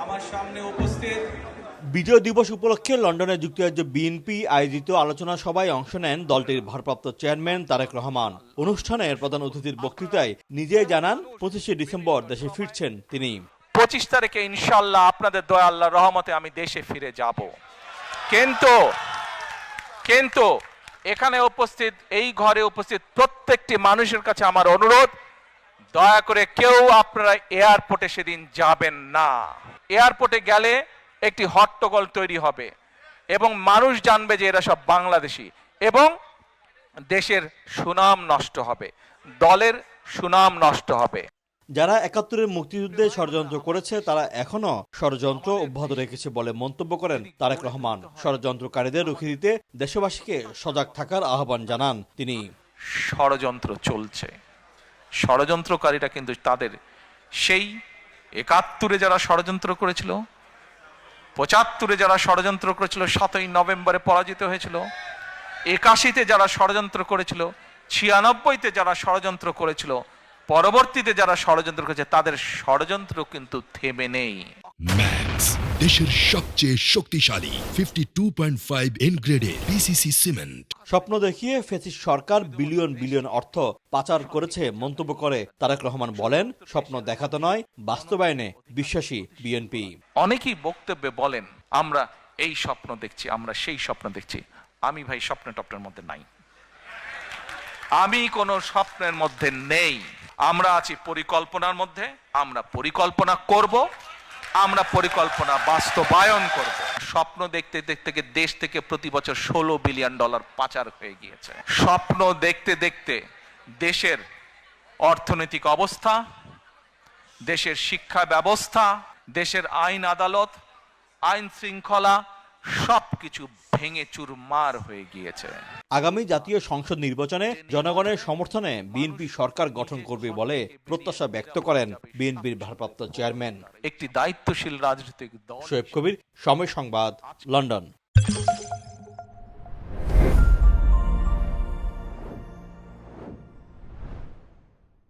আমার সামনে উপস্থিত বিজয় দিবস উপলক্ষে লন্ডনে যুক্তরাজ্য বিএনপি আয়োজিত আলোচনা সভায় অংশ নেন দলটির ভারপ্রাপ্ত চেয়ারম্যান তারেক রহমান। অনুষ্ঠানের প্রধান অতিথির বক্তৃতায় নিজেই জানান 25শে ডিসেম্বর দেশে ফিরছেন তিনি। 25 তারিখে ইনশাআল্লাহ আপনাদের দয়া আল্লাহর রহমতে আমি দেশে ফিরে যাব। কিন্তু এখানে উপস্থিত, এই ঘরে উপস্থিত প্রত্যেকটি মানুষের কাছে আমার অনুরোধ, দয়া করে কেউ আপনারা এয়ারপোর্টে সেদিন যাবেন না। এয়ারপোর্টে গেলে একটি হট্টগোল তৈরি হবে এবং মানুষ জানবে যে এরা সব বাংলাদেশি এবং দেশের সুনাম নষ্ট হবে, দলের সুনাম নষ্ট হবে। যারা ৭১-এর মুক্তিযুদ্ধে ষড়যন্ত্র করেছে তারা এখনো ষড়যন্ত্র অব্যাহত রেখেছে বলে মন্তব্য করেন তারেক রহমান। ষড়যন্ত্রকারীদের রুখে দিতে দেশবাসীকে সজাগ থাকার আহ্বান জানান তিনি। ষড়যন্ত্র চলছে, ষড়যন্ত্রকারীরা কিন্তু তাদের সেই ৭১-এ যারা ষড়যন্ত্র করেছিল, ৭৫-এ যারা ষড়যন্ত্র করেছিল, ৭ই নভেম্বরে পরাজিত হয়েছিল, ৮১-তে যারা ষড়যন্ত্র করেছিল, ৯৬-তে যারা ষড়যন্ত্র করেছিল, পরবর্তীতে যারা ষড়যন্ত্র করেছে তাদের ষড়যন্ত্র কিন্তু থেমে নেই। ম্যাক্স, দেশের সবচেয়ে শক্তিশালী 52.5 এন গ্রেডের পিসিসি সিমেন্ট। স্বপ্ন দেখিয়ে ফ্যাসিস্ট সরকার বিলিয়ন বিলিয়ন অর্থ পাচার করেছে মন্তব্য করে তারেক রহমান বলেন, স্বপ্ন দেখাতে নয়, বাস্তবায়নে বিশ্বাসী বিএনপি। অনেকেই বক্তব্যে বলেন আমরা এই স্বপ্ন দেখছি, আমরা সেই স্বপ্ন দেখছি। আমি ভাই স্বপ্নের মধ্যে নাই, আমি কোনো স্বপ্নের মধ্যে নেই। আমরা আছি পরিকল্পনার মধ্যে। আমরা পরিকল্পনা করব, আমরা পরিকল্পনা বাস্তবায়ন করব। স্বপ্ন দেখতে দেখতে দেশ থেকে প্রতি বছর $16 বিলিয়ন পাচার হয়ে গিয়েছে। স্বপ্ন দেখতে দেখতে দেশের অর্থনৈতিক অবস্থা, দেশের শিক্ষা ব্যবস্থা, দেশের আইন আদালত, আইন শৃঙ্খলা সবকিছু ভেঙে চুরমার হয়ে গিয়েছে। আগামী জাতীয় সংসদ নির্বাচনে জনগণের সমর্থনে বিএনপি সরকার গঠন করবে বলে প্রত্যাশা ব্যক্ত করেন বিএনপির ভারপ্রাপ্ত চেয়ারম্যান। একটি দায়িত্বশীল রাজনৈতিক দল। শোয়েব কবির, সময় সংবাদ, লন্ডন।